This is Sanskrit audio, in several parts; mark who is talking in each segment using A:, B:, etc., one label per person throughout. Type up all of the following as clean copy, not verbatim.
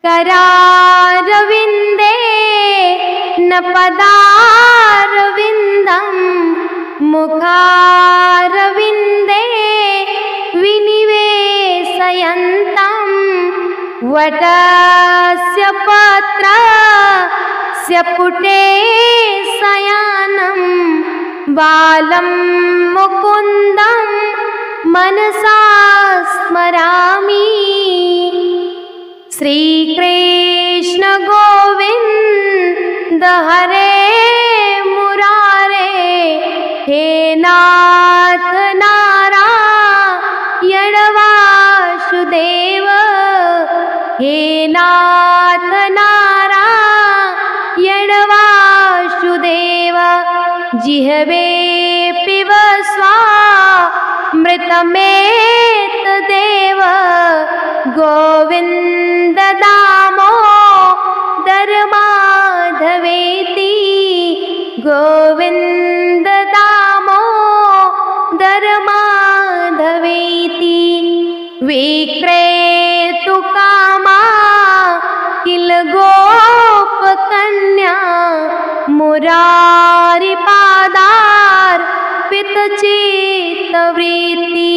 A: करारविन्दे न पदारविन्दं मुखारविन्दे विनिवेशयन्तं वटस्य पत्रस्य पुटे शयनं बालं मुकुन्दं मनसा स्मरामि। श्रीकृष्ण गोविन्द हरे मुरारे, हे नाथ नारायण वासुदेव, हे नाथ नारायण वासुदेव। जिह्वे पिब स्वामृतमेतदेव, गोविन्द दामोदर माधवेति, गोविन्द दामोदर माधवेति। विक्रेतु कामा किल गोपकन्या, मुरारिपादार्पितचित्तवृत्ति।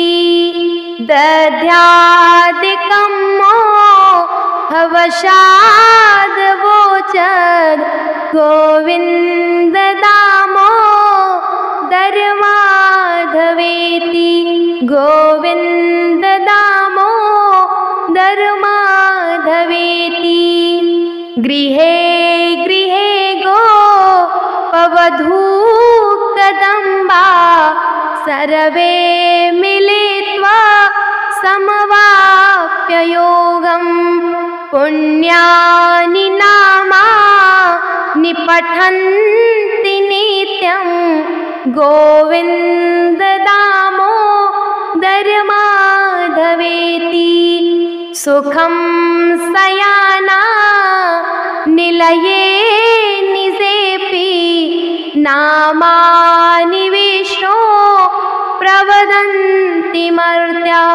A: दध्यादिकं मोहवशाद्वोचद्, गोविन्द दामोदर माधवेति, गोविन्द दामोदर माधवेति। गृहे गृहे गोपवधूकदम्बा, सर्वे मिलित्वा समवाप्य योगं। पुण्यानि नामानि पठन्ति नित्यं, गोविन्द दामोदर माधवेति। सुखं शयाना निलये निजेपि, नामानि विष्णो प्रवदन्ति मर्त्या।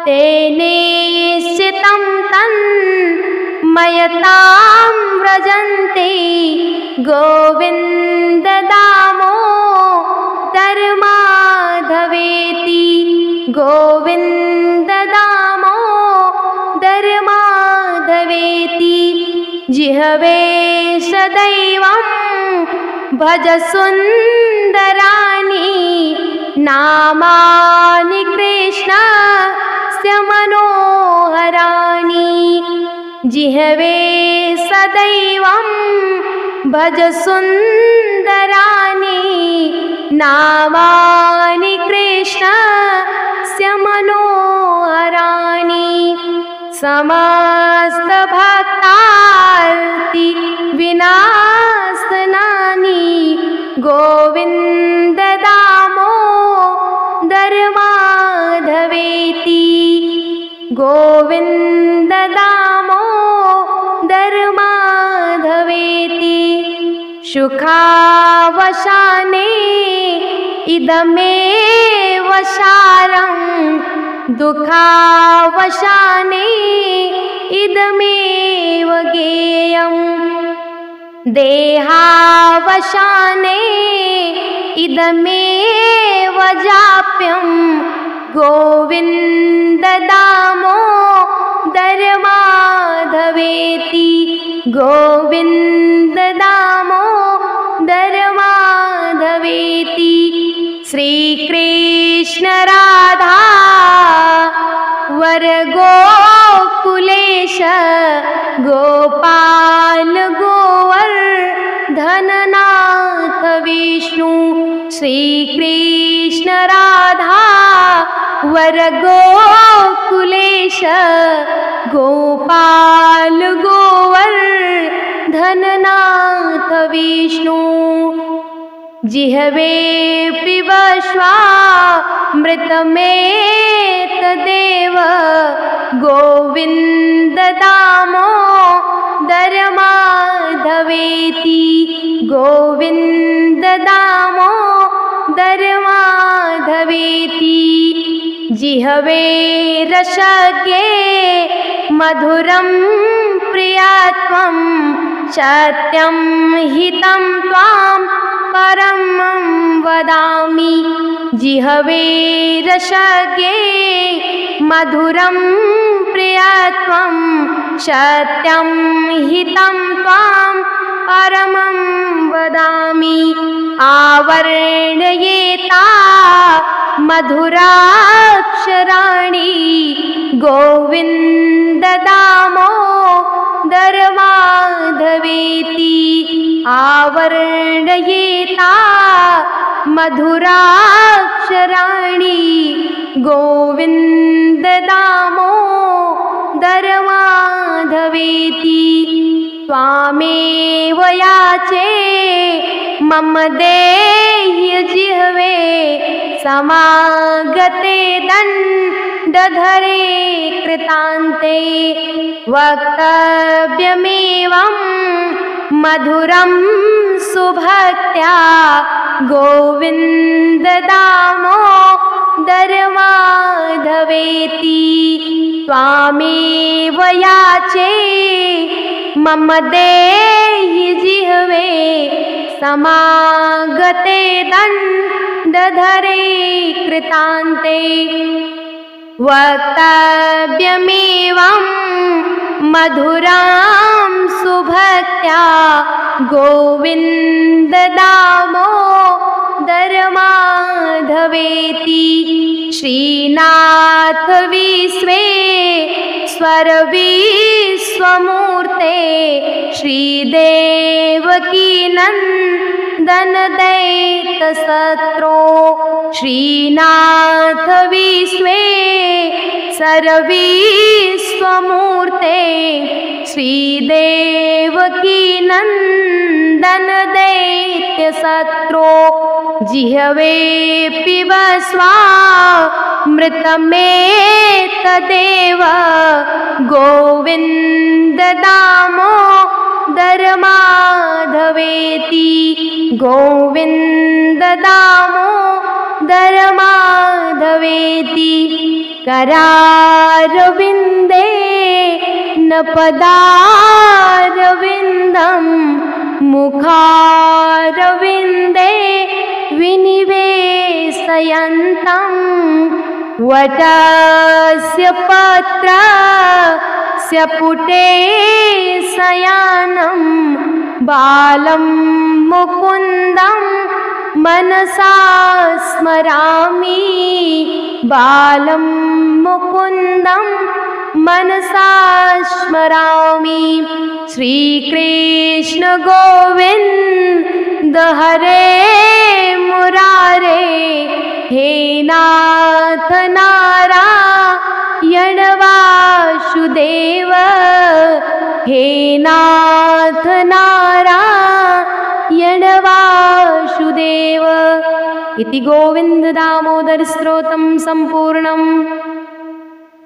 A: तेनेश्चितं तन्मयतां व्रजन्ति, गोविन्द दामोदर माधवेति, गोविन्द दामोदर माधवेति। जिह्वे सदैवं भज सुन्दराणि, नामानि कृष्णस्य मनोहराणि। जिह्वे सदैवं भज सुन्दराणि, नामानि कृष्णस्य मनोहराणि। समस्त भक्तार्ति विनाशनानि, गोविन्द दामोदर माधवेति, गोविन्द दामोदर माधवेति। सुखावसाने इदमेव सारं, दुःखावसाने इदमेव गेयम्। देहावसाने इदमेव जाप्यं, गोविन्द दामोदर माधवेति, गोविन्द दामोदर माधवेति। श्रीकृष्ण राधा वर गोकुलेश, गोपाल गोवर्धननाथ विष्णु। श्रीकृष्ण राधा वर गोकुलेश, गोपाल गोवर्धननाथ विष्णु। जिह्वे पिब स्वामृतमेतदेव, गोविन्द दामोदर माधवेति, गोविन्द दामोदर माधवेति। जिह्वे रसज्ञे मधुरं प्रियत्वं सत्यं हितं त्वां परमं वदामि जिह्वे रसज्ञे मधुरं प्रियत्वं सत्यं हितं त्वां परमं वदामि आवर्णयेता मधुराक्षराणि गोविन्द दामोदर माधवेति आवर्णयेता मधुराक्षराणि गोविन्द दामोदर माधवेति त्वामेव याचे मम देह्य जिह्वे समागते दण्डधरे कृतान्ते वक्तव्यमेवं मधुरं सुभक्त्या गोविन्द दामोदर माधवेति त्वामेव याचे मम देहि जिह्वे समागते दण्डधरे कृतान्ते वक्तव्यमेवं मधुरां सुभक्त्या गोविन्द दामोदर माधवेति श्रीनाथ विश्वेश्वर विश्वमूर्ते श्रीदेवकी नन्दन दैत्यशत्रो श्रीनाथ विश्वेश्वर विश्वमूर्ते श्रीदेवकी नन्दन दैत्यशत्रो जिह्वे पिब स्वामृतमेतदेव गोविन्द दामोदर माधवेति गोविन्द दामोदर माधवेति करारविन्दे न पदारविन्दं मुखारविन्दे विनिवेशयन्तं वटस्य पत्रस्य पुटे शयानं बालं मुकुन्दं मनसा स्मरामि बालं मुकुन्दं मनसा स्मरामि श्रीकृष्ण गोविन्द हरे मुरारे हे नाथ नारायण वासुदेव हे नाथ नारायण वासुदेव इति गोविन्द दामोदर स्तोत्रं सम्पूर्णम्।